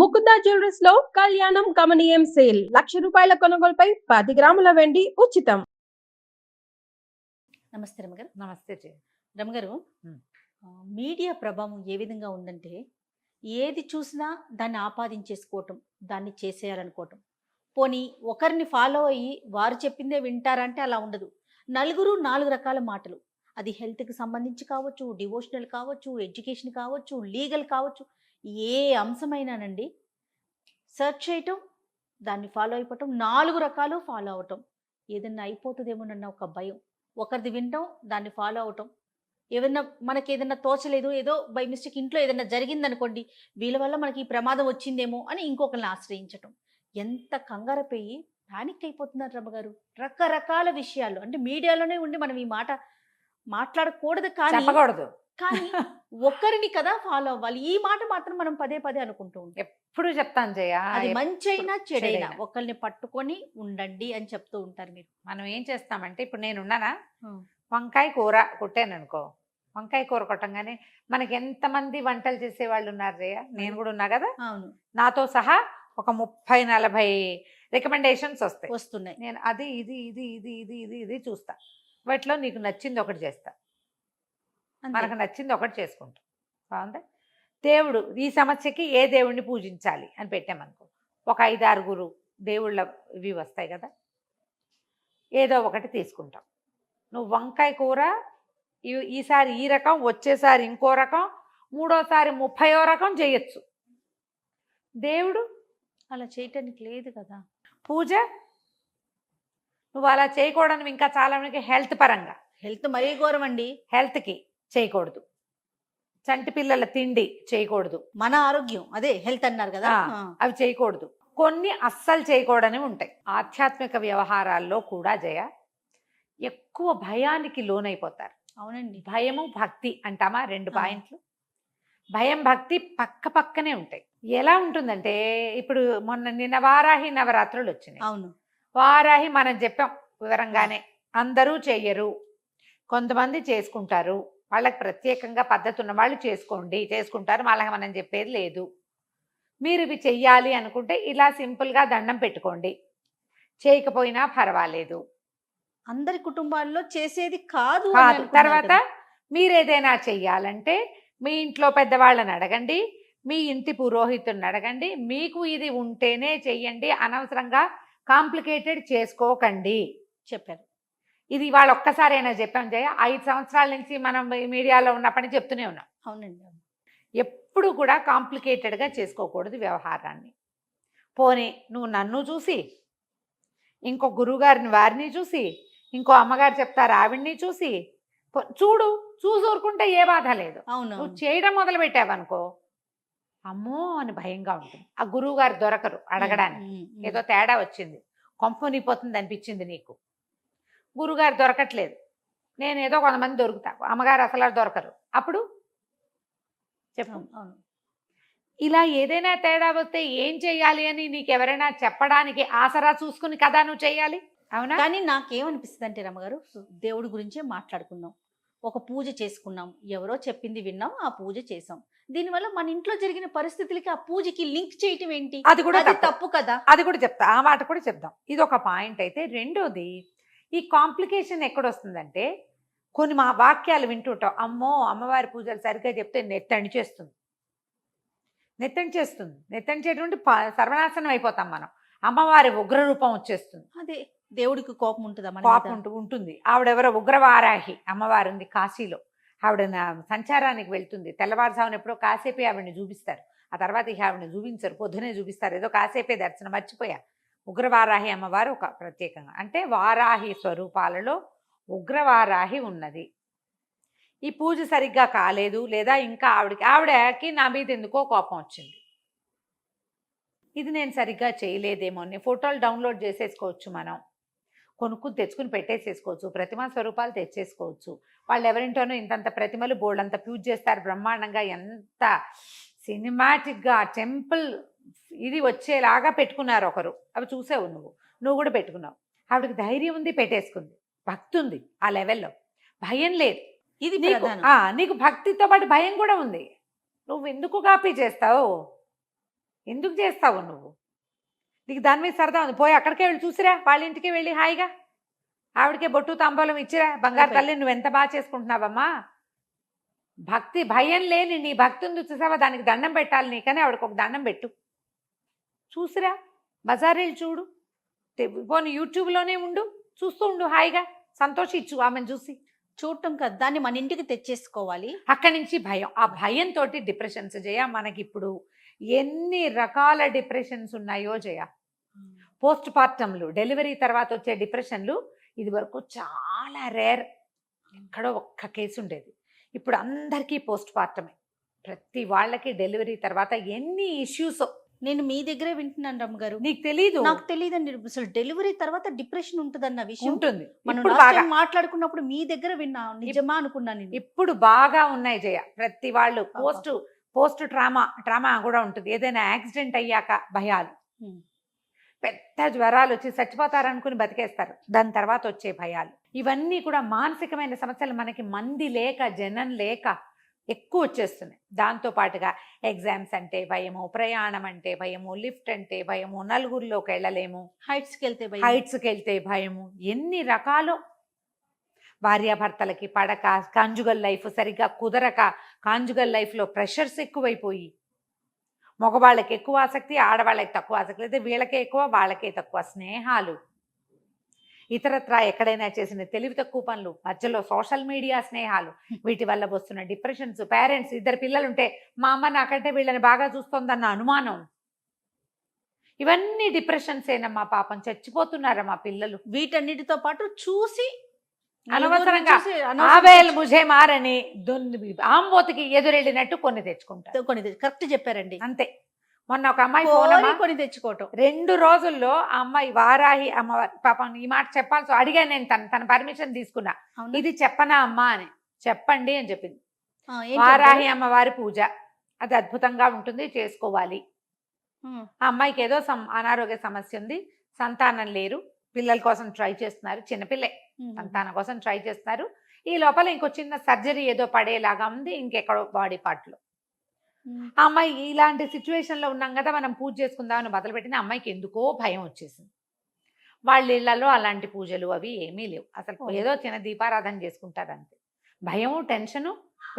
Mukunda jewellers లో కళ్యాణం గమనీయం sale 1,00,000 కొనుగోలుపై 10 గ్రాముల వెండి ఉచితం. నమస్తే రమగారు. నమస్తే జయ. రమగారు, హ్మ్. మీడియా ప్రభావం ఏ విధంగా ఉందంటే, ఏది చూసినా దాన్ని ఆపాదించేసుకోవటం, దాన్ని చేసేయాలనుకోవటం. పోనీ ఒకరిని ఫాలో అయ్యి వారు చెప్పిందే వింటారంటే అలా ఉండదు. నలుగురు 4 రకాల మాటలు. అది హెల్త్‌కి సంబంధించి కావచ్చు, డివోషనల్ కావచ్చు, ఎడ్యుకేషన్ కావచ్చు, లీగల్ కావచ్చు. ఏ అంశమైనానండి సెర్చ్ చేయటం, దాన్ని ఫాలో అయిపోవటం, 4 రకాలు ఫాలో అవ్వటం. ఏదన్నా అయిపోతదేమోనన్న ఒక భయం. ఒకరిది వినటం, దాన్ని ఫాలో అవ్వటం. ఏదన్నా మనకేదన్నా తోచలేదు, ఏదో బై మిస్టేక్ ఇంట్లో ఏదన్నా జరిగిందనుకోండి, వీళ్ళ వల్ల మనకి ఈ ప్రమాదం వచ్చిందేమో అని ఇంకొకరిని ఆశ్రయించటం. ఎంత కంగారపోయి పానిక్ అయిపోతున్నారు రమ్మగారు. రకరకాల విషయాలు అంటే మీడియాలోనే ఉండి మనం ఈ మాట మాట్లాడకూడదు, కానీ చెప్పకూడదు. కానీ ఒక్కరిని కదా ఫాలో అవ్వాలి. ఈ మాట మాత్రం మనం పదే పదే అనుకుంటూ ఉంటాం. ఎప్పుడు చెప్తాను జయ, అది మంచైనా చెడైనా చెడైనా. ఒకరిని పట్టుకొని ఉండండి అని చెప్తూ ఉంటారు మీరు. మనం ఏం చేస్తామంటే, ఇప్పుడు నేను ఉన్నానా, ఉం. వంకాయ కూర కొట్టాను అనుకో, వంకాయ కూర కొట్టంగానే మనకి ఎంతమంది వంటలు చేసే వాళ్ళు ఉన్నారు జయ, నేను కూడా ఉన్నా కదా, అవును, నాతో సహా ఒక 30-40 రికమెండేషన్స్ వస్తున్నాయి. నేను అది ఇది ఇది ఇది ఇది ఇది ఇది చూస్తా. వాటిలో నీకు నచ్చింది ఒకటి చేస్తా, అంతే. మనకు నచ్చింది ఒకటి చేసుకుంటాం. బాగుందా? దేవుడు ఈ సమస్యకి ఏ దేవుణ్ణి పూజించాలి అని పెట్టామనుకో, ఒక 5-6 దేవుళ్ళ ఇవి వస్తాయి కదా, ఏదో ఒకటి తీసుకుంటాం. నువ్వు వంకాయ కూర ఈసారి ఈ రకం, వచ్చేసారి ఇంకో రకం, మూడోసారి 30వ రకం చేయొచ్చు. దేవుడు అలా చేయటానికి లేదు కదా. పూజ నువ్వు అలా చేయకూడదు. ఇంకా చాలా మందికి హెల్త్ పరంగా, హెల్త్ మరీ ఘోరం అండి. హెల్త్కి చేయకూడదు. చంటి పిల్లల తిండి చేయకూడదు, మన ఆరోగ్యం అదే హెల్త్ అన్నారు కదా. అవి చేయకూడదు. కొన్ని అస్సలు చేయకూడనివి ఉంటాయి. ఆధ్యాత్మిక వ్యవహారాల్లో కూడా జయ ఎక్కువ భయానికి లోనైపోతారు. అవునండి. భయము భక్తి అంటామా, 2 పాయింట్లు. భయం భక్తి పక్క పక్కనే ఉంటాయి. ఎలా ఉంటుందంటే, ఇప్పుడు నిన్న వారాహి నవరాత్రులు వచ్చినాయి. అవును, వారాహి మనం చెప్పాం వివరంగానే. అందరూ చెయ్యరు, కొంతమంది చేసుకుంటారు. వాళ్ళకి ప్రత్యేకంగా పద్ధతి ఉన్న వాళ్ళు చేసుకుంటారు. వాళ్ళకి మనం చెప్పేది లేదు. మీరు ఇవి చెయ్యాలి అనుకుంటే ఇలా సింపుల్గా దండం పెట్టుకోండి, చేయకపోయినా పర్వాలేదు. అందరి కుటుంబాల్లో చేసేది కాదు. తర్వాత మీరు ఏదైనా చెయ్యాలంటే మీ ఇంట్లో పెద్దవాళ్ళని అడగండి, మీ ఇంటి పురోహితుడిని అడగండి. మీకు ఇది ఉంటేనే చెయ్యండి, అనవసరంగా కాంప్లికేటెడ్ చేసుకోకండి చెప్పారు. ఇది వాళ్ళు ఒక్కసారైనా చెప్పాం జయ. 5 సంవత్సరాల నుంచి మనం మీడియాలో ఉన్నప్పటి నుంచి చెప్తూనే ఉన్నాం. అవునండి. ఎప్పుడు కూడా కాంప్లికేటెడ్గా చేసుకోకూడదు వ్యవహారాన్ని. పోనీ నువ్వు నన్ను చూసి, ఇంకో గురువుగారిని వారిని చూసి, ఇంకో అమ్మగారు చెప్తారు ఆవిడ్ని చూసి చూసి ఊరుకుంటే ఏ బాధ లేదు. అవును, నువ్వు చేయడం మొదలు పెట్టావనుకో, అమ్మో అని భయంగా ఉంటుంది. ఆ గురువు గారు దొరకరు అడగడానికి. ఏదో తేడా వచ్చింది, కొంపనిపోతుంది అనిపించింది నీకు, గురుగారు దొరకట్లేదు, నేను ఏదో కొంతమంది దొరుకుతా, అమ్మగారు అసలు దొరకరు. అప్పుడు చెప్పు. ఇలా ఏదైనా తేడా వస్తే ఏం చెయ్యాలి అని నీకు ఎవరైనా చెప్పడానికి ఆసరా చూసుకుని కదా నువ్వు చెయ్యాలి. అవునా? కానీ నాకేమనిపిస్తుంది అంటే రమ్మగారు, దేవుడి గురించే మాట్లాడుకున్నాం, ఒక పూజ చేసుకున్నాం, ఎవరో చెప్పింది విన్నాం, ఆ పూజ చేసాం. దీనివల్ల మన ఇంట్లో జరిగిన పరిస్థితులకి ఆ పూజకి లింక్ చేయటం ఏంటి? అది కూడా తప్పు కదా. అది కూడా చెప్తా, ఆ మాట కూడా చెప్దాం. ఇది ఒక పాయింట్ అయితే. రెండోది, ఈ కాంప్లికేషన్ ఎక్కడొస్తుందంటే, కొన్ని మా వాక్యాలు వింటుంటాం, అమ్మో అమ్మవారి పూజలు సరిగ్గా చెప్తే నెత్తని చేస్తుంది. నెత్తని చేయడం సర్వనాశనం అయిపోతాం మనం. అమ్మవారి ఉగ్రరూపం వచ్చేస్తుంది. అదే దేవుడికి కోపం ఉంటుందా? కోపం ఉంటుంది. ఆవిడెవరో ఉగ్రవారాహి అమ్మవారు ఉంది కాశీలో. ఆవిడ సంచారానికి వెళ్తుంది. తెల్లవారుజామున ఎప్పుడో కాసేపే ఆవిడని చూపిస్తారు, ఆ తర్వాత ఇక ఆవిడని చూపించరు, పొద్దునే చూపిస్తారు. ఏదో కాసేపే దర్శనం, మర్చిపోయా. ఉగ్రవారాహి అమ్మవారు ఒక ప్రత్యేకంగా, అంటే వారాహి స్వరూపాలలో ఉగ్రవారాహి ఉన్నది. ఈ పూజ సరిగ్గా కాలేదు, లేదా ఇంకా ఆవిడకి నా మీద ఎందుకో కోపం వచ్చింది, ఇది నేను సరిగ్గా చేయలేదేమో అని ఫోటోలు డౌన్లోడ్ చేసేసుకోవచ్చు, మనం కొనుక్కుని తెచ్చుకుని పెట్టేసేసుకోవచ్చు, ప్రతిమా స్వరూపాలు తెచ్చేసుకోవచ్చు. వాళ్ళు ఎవరింటోనో ఇంతంత ప్రతిమలు బోల్డంత పూజ చేస్తారు బ్రహ్మాండంగా, ఎంత సినిమాటిక్గా టెంపుల్ ఇది వచ్చేలాగా పెట్టుకున్నారు ఒకరు. అవి చూసావు నువ్వు కూడా పెట్టుకున్నావు. ఆవిడకి ధైర్యం ఉంది, పెట్టేసుకుంది, భక్తి ఉంది, ఆ లెవెల్లో భయం లేదు. ఇది నీకు భక్తితో పాటు భయం కూడా ఉంది. నువ్వు ఎందుకు కాపీ చేస్తావు? ఎందుకు చేస్తావు నువ్వు? నీకు దాని మీద సరదా ఉంది, పోయి అక్కడికే వెళ్ళి చూసిరా, వాళ్ళ ఇంటికి వెళ్ళి హాయిగా ఆవిడకే బొట్టు తాంబూలం ఇచ్చిరా, బంగారు తల్లి నువ్వు ఎంత బాగా చేసుకుంటున్నావమ్మా. భక్తి భయం లేని నీ భక్తి ఉంది చూసావా, దానికి దండం పెట్టాలి నీకని ఆవిడకి ఒక దండం పెట్టు, చూసిరా, బజారీలు చూడు, పోనీ యూట్యూబ్లోనే ఉండు, చూస్తూ ఉండు, హాయిగా సంతోషించు ఆమెను చూసి. చూడటం కదా, దాన్ని మన ఇంటికి తెచ్చేసుకోవాలి. అక్కడి నుంచి భయం, ఆ భయంతో డిప్రెషన్స్ జయ. మనకి ఇప్పుడు ఎన్ని రకాల డిప్రెషన్స్ ఉన్నాయో జయ. పోస్ట్ పార్టంలు, డెలివరీ తర్వాత వచ్చే డిప్రెషన్లు ఇది వరకు చాలా రేర్, ఎక్కడో ఒక్క కేసు ఉండేది. ఇప్పుడు అందరికీ పోస్ట్ పార్టమే, ప్రతి వాళ్ళకి డెలివరీ తర్వాత ఎన్ని ఇష్యూస్. నేను మీ దగ్గరే వింటున్నాను రమ్మగారు. నీకు తెలీదు? నాకు తెలియదండి అసలు డెలివరీ తర్వాత డిప్రెషన్ ఉంటుందన్న విషయం. ఉంటుంది. మనం ఇప్పుడు last బాగా time మాట్లాడుకున్నప్పుడు మీ దగ్గర విన్నా, నిజమా అనుకున్నాను నేను. ఇప్పుడు బాగా ఉన్నాయి జయ. ప్రతి వాళ్ళు పోస్ట్ ట్రామా కూడా ఉంటుంది. ఏదైనా యాక్సిడెంట్ అయ్యాక భయాలు, పెద్ద జ్వరాలు వచ్చి చచ్చిపోతారనుకుని బతికేస్తారు, దాని తర్వాత వచ్చే భయాలు, ఇవన్నీ కూడా మానసికమైన సమస్యలు. మనకి మంది లేక, జనం లేక ఎక్కువ వచ్చేస్తున్నాయి. దాంతో పాటుగా ఎగ్జామ్స్ అంటే భయము, ప్రయాణం అంటే భయము, లిఫ్ట్ అంటే భయము, నలుగురిలోకి వెళ్ళలేము, హైట్స్కి వెళ్తే భయము, ఎన్ని రకాలు. భార్యాభర్తలకి పడక, కాంజుగల్ లైఫ్ సరిగ్గా కుదరక, కాంజుగల్ లైఫ్లో ప్రెషర్స్ ఎక్కువైపోయి, మగవాళ్ళకి ఎక్కువ ఆసక్తి, ఆడవాళ్ళకి తక్కువ ఆసక్తి, లేదా వీళ్ళకే ఎక్కువ వాళ్ళకే తక్కువ స్నేహాలు, ఇతరత్రా ఎక్కడైనా చేసిన తెలివి తక్కువ పనులు, మధ్యలో సోషల్ మీడియా స్నేహాలు, వీటి వల్ల వస్తున్న డిప్రెషన్స్. పేరెంట్స్, 2 పిల్లలుంటే మా అమ్మ నాకంటే వీళ్ళని బాగా చూస్తోందన్న అనుమానం, ఇవన్నీ డిప్రెషన్స్ ఏనమ్మా. పాపం చచ్చిపోతున్నారమ్మా పిల్లలు. వీటన్నిటితో పాటు చూసి అనవసరంగా ఆవేలు ముజే మారని ఆంబోతికి ఎదురెళ్ళినట్టు కొన్ని తెచ్చుకుంటారు. కరెక్ట్ చెప్పారండి. అంతే. మొన్న ఒక అమ్మాయి ఫోన్ కొని తెచ్చుకోవటం, 2 రోజుల్లో ఆ అమ్మాయి వారాహి అమ్మవారి, పాపం ఈ మాట చెప్పాల్సి అడిగాను నేను, తన పర్మిషన్ తీసుకున్నా, ఇది చెప్పనా అమ్మా అని. చెప్పండి అని చెప్పింది. వారాహి అమ్మవారి పూజ అది అద్భుతంగా ఉంటుంది, చేసుకోవాలి. ఆ అమ్మాయికి ఏదో అనారోగ్య సమస్య ఉంది, సంతానం లేరు, పిల్లల కోసం ట్రై చేస్తున్నారు, చిన్నపిల్లే, సంతానం కోసం ట్రై చేస్తున్నారు. ఈ లోపల ఇంకో చిన్న సర్జరీ ఏదో పడేలాగా ఉంది ఇంకెక్కడో బాడీ పార్ట్లో. ఆ అమ్మాయి ఇలాంటి సిచ్యువేషన్లో ఉన్నాం కదా, మనం పూజ చేసుకుందామని మొదలుపెట్టిన అమ్మాయికి ఎందుకో భయం వచ్చేసింది. వాళ్ళ ఇళ్లలో అలాంటి పూజలు అవి ఏమీ లేవు, అసలు ఏదో చిన్న దీపారాధన చేసుకుంటారు అంతే. భయము, టెన్షను.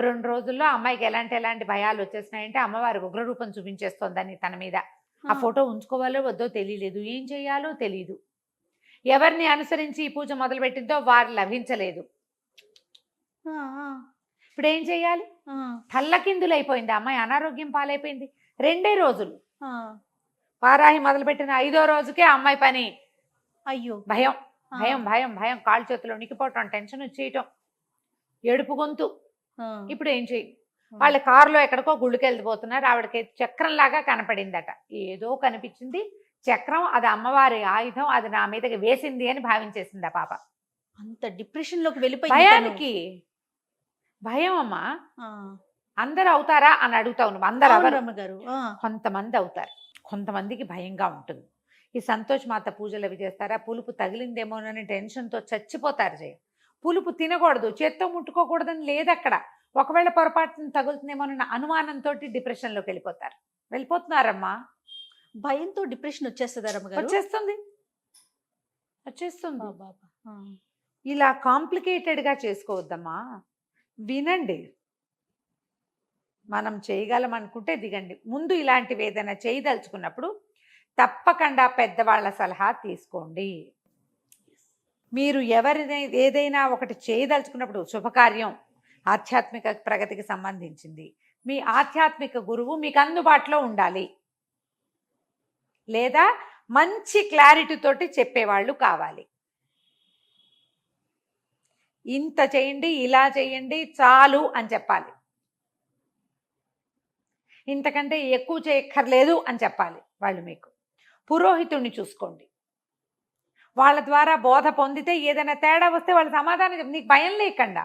2 రోజుల్లో అమ్మాయికి ఎలాంటి భయాలు వచ్చేసినాయంటే, అమ్మవారి ఉగ్రరూపం చూపించేస్తోందని తన మీద. ఆ ఫోటో ఉంచుకోవాలో వద్దో తెలియలేదు, ఏం చేయాలో తెలియదు. ఎవరిని అనుసరించి ఈ పూజ మొదలుపెట్టిందో వారు లభించలేదు. ఇప్పుడు ఏం చేయాలి? తల్లకిందులైపోయింది అమ్మాయి, అనారోగ్యం పాలైపోయింది. 2 రోజులు. వారాహి మొదలుపెట్టిన 5వ రోజుకే అమ్మాయి పని. అయ్యో, భయం భయం భయం భయం, కాళ్ళు చేతులు వణికిపోవటం, టెన్షన్ వచ్చేయటం, ఏడుపు గొంతు. ఇప్పుడు ఏం చేయి? వాళ్ళ కారులో ఎక్కడికో గుళ్ళకి వెళ్ళిపోతున్నారు, ఆవిడకి చక్రంలాగా కనపడిందట. ఏదో కనిపించింది చక్రం, అది అమ్మవారి ఆయుధం, అది నా మీదకి వేసింది అని భావించేసింది ఆ పాప. అంత డిప్రెషన్ లోకి వెళ్ళిపోయి, భయానికి భయం అమ్మా. అందరు అవుతారా అని అడుగుతావు నువ్వు. అందరు గారు, కొంతమంది అవుతారు, కొంతమందికి భయంగా ఉంటుంది. ఈ సంతోష్ మాత పూజలు అవి చేస్తారా, పులుపు తగిలిందేమోనని టెన్షన్తో చచ్చిపోతారు. జయ, పులుపు తినకూడదు, చేత్తో ముట్టుకోకూడదని లేదు అక్కడ. ఒకవేళ పొరపాటున తగులుతుందేమోనన్న అనుమానంతో డిప్రెషన్లోకి వెళ్ళిపోతున్నారమ్మా. భయంతో డిప్రెషన్ వచ్చేస్తుందా రమ్మగారు? వచ్చేస్తుంది. ఇలా కాంప్లికేటెడ్గా చేసుకోవద్దమ్మా. వినండి, మనం చేయగలం అనుకుంటే దిగండి. ముందు ఇలాంటివి ఏదైనా చేయదలుచుకున్నప్పుడు తప్పకుండా పెద్దవాళ్ళ సలహా తీసుకోండి. మీరు ఏదైనా ఒకటి చేయదలుచుకున్నప్పుడు, శుభకార్యం, ఆధ్యాత్మిక ప్రగతికి సంబంధించింది, మీ ఆధ్యాత్మిక గురువు మీకు అందుబాటులో ఉండాలి, లేదా మంచి క్లారిటీ తోటి చెప్పేవాళ్ళు కావాలి. ఇంత చేయండి, ఇలా చేయండి చాలు అని చెప్పాలి, ఇంతకంటే ఎక్కువ చేయక్కర్లేదు అని చెప్పాలి వాళ్ళు మీకు. పురోహితుడిని చూసుకోండి, వాళ్ళ ద్వారా బోధ పొందితే ఏదైనా తేడా వస్తే వాళ్ళు సమాధానం నీకు భయం లేకుండా.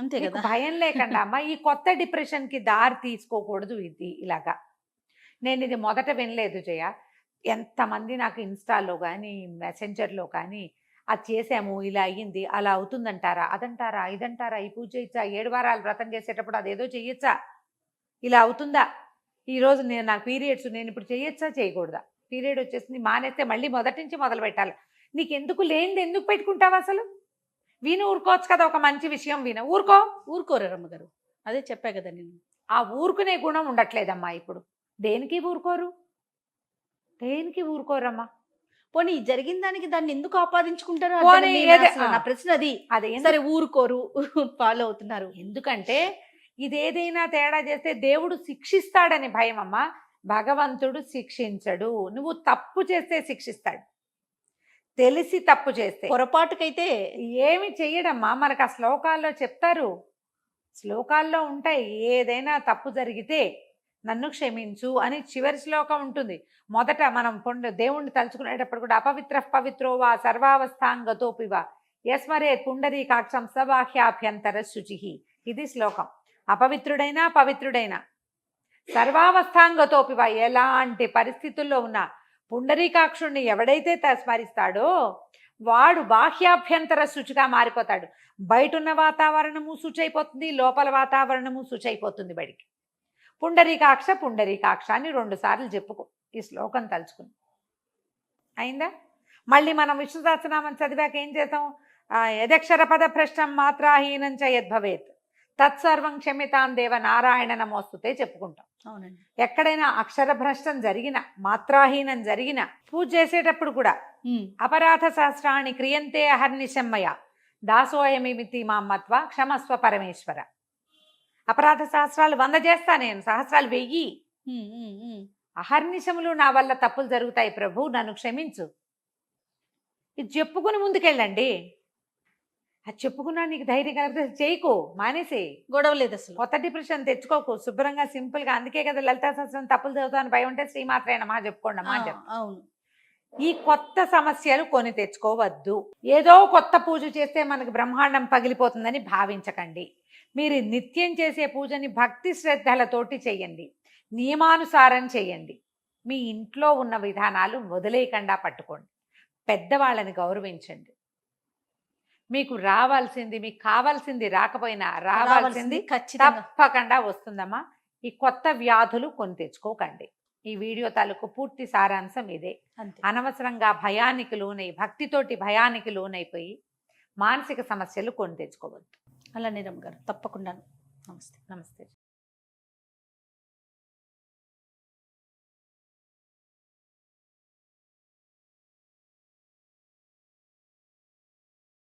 అంతే కదా, భయం లేకుండా అమ్మ. ఈ కొత్త డిప్రెషన్కి దారి తీసుకోకూడదు. ఇది ఇలాగా నేను ఇది మొదట వినలేదు జయ. ఎంతమంది నాకు ఇన్స్టాలో కానీ మెసెంజర్లో కానీ అది చేసాము, ఇలా అయ్యింది, అలా అవుతుందంటారా, అదంటారా, ఇదంటారా, ఈ పూజ చేయొచ్చా, 7 వారాలు వ్రతం చేసేటప్పుడు అదేదో చెయ్యొచ్చా, ఇలా అవుతుందా, ఈరోజు నాకు పీరియడ్స్, నేను ఇప్పుడు చేయొచ్చా చేయకూడదా, పీరియడ్ వచ్చేసింది మానేస్తే మళ్ళీ మొదటి నుంచి మొదలు పెట్టాలి. నీకు ఎందుకు లేనిది ఎందుకు పెట్టుకుంటావు అసలు? విను, ఊరుకోవచ్చు కదా, ఒక మంచి విషయం విను, ఊరుకోరు రమ్మగారు, అదే చెప్పా కదా నేను. ఆ ఊరుకునే గుణం ఉండట్లేదమ్మా ఇప్పుడు. దేనికి ఊరుకోరమ్మా. పోనీ జరిగిన దానికి దాన్ని ఎందుకు ఆపాదించుకుంటారో పోనీ అర్థం లేదు ఏదే- అసలు. నా ప్రశ్న అది. అదే సరే ఊరుకోరు, ఫాలో అవుతున్నారు. ఎందుకంటే ఇదేదైనా తేడా చేస్తే దేవుడు శిక్షిస్తాడని భయం అమ్మా. భగవంతుడు శిక్షించడు. నువ్వు తప్పు చేస్తే శిక్షిస్తాడు, తెలిసి తప్పు చేస్తే. పొరపాటుకైతే ఏమి చెయ్యడమ్మా, మనకు ఆ శ్లోకాల్లో చెప్తారు, శ్లోకాల్లో ఉంటాయి. ఏదైనా తప్పు జరిగితే నన్ను క్షమించు అని చివరి శ్లోకం ఉంటుంది. మొదట మనం దేవుణ్ణి తలుచుకునేటప్పుడు కూడా అపవిత్ర పవిత్రో వా సర్వావస్థాంగతోపివా యస్మరే పుండరీకాక్షం సబాహ్యాభ్యంతర శుచి. ఇది శ్లోకం. అపవిత్రుడైనా పవిత్రుడైనా సర్వావస్థాంగతోపివా, ఎలాంటి పరిస్థితుల్లో ఉన్నా పుండరీకాక్షుణ్ణి ఎవడైతే స్మరిస్తాడో వాడు బాహ్యాభ్యంతర శుచిగా మారిపోతాడు. బయట ఉన్న వాతావరణము శుచైపోతుంది, లోపల వాతావరణము శుచైపోతుంది బయటికి. పుండరీకాక్ష పుండరీకాక్ష అని 2 సార్లు చెప్పుకో ఈ శ్లోకం తలుచుకుని. అయిందా? మళ్ళీ మనం విష్ణు సహస్రనామం చదివాక ఏం చేద్దాం? యదక్షర పద భ్రష్టం మాత్రాహీనం చ యద్భవేత్ తత్సర్వం క్షమితాం దేవ నారాయణ నమోస్తుతే చెప్పుకుంటాం. అవునండి. ఎక్కడైనా అక్షర భ్రష్టం జరిగిన, మాత్రాహీనం జరిగిన, పూజ చేసేటప్పుడు కూడా అపరాధ సహస్రాణి క్రియంతే అహర్నిశమ్మయ దాసోయమితి మామత్వ క్షమస్వ పరమేశ్వర. అపరాధ సహస్రాలు 100 చేస్తా నేను, సహస్రాలు 1000. అహర్నిశములు నా వల్ల తప్పులు జరుగుతాయి ప్రభు, నన్ను క్షమించు. ఇది చెప్పుకుని ముందుకెళ్ళండి. అది చెప్పుకున్నా నీకు ధైర్యం కలిగితే చేయకు, మానేసి. గొడవ లేదు అసలు. కొత్త డిప్రెషన్ తెచ్చుకోకు, శుభ్రంగా సింపుల్గా. అందుకే కదా లలితా సహస్రం తప్పులు చదువుతాను భయం ఉంటే శ్రీమాత్రేన మా చెప్పుకోండి అమ్మా అని చెప్పు. అవును. ఈ కొత్త సమస్యలు కొని తెచ్చుకోవద్దు. ఏదో కొత్త పూజ చేస్తే మనకు బ్రహ్మాండం పగిలిపోతుందని భావించకండి. మీరు నిత్యం చేసే పూజని భక్తి శ్రద్ధలతోటి చేయండి, నియమానుసారం చేయండి. మీ ఇంట్లో ఉన్న విధానాలు వదిలేయకుండా పట్టుకోండి. పెద్దవాళ్ళని గౌరవించండి. మీకు రావాల్సింది, మీకు కావాల్సింది రాకపోయినా రావాల్సింది ఖచ్చితంగా తప్పకుండా వస్తుందమ్మా. ఈ కొత్త వ్యాధులు కొని తెచ్చుకోకండి. ఈ వీడియో తాలూకు పూర్తి సారాంశం ఇదే. అంతే. అనవసరంగా భయానికి లోనై, భక్తితోటి భయానికి లోనైపోయి మానసిక సమస్యలు కొని తెచ్చుకోవద్దు. అలానే రమ్మగారు, తప్పకుండా. నమస్తే. నమస్తే.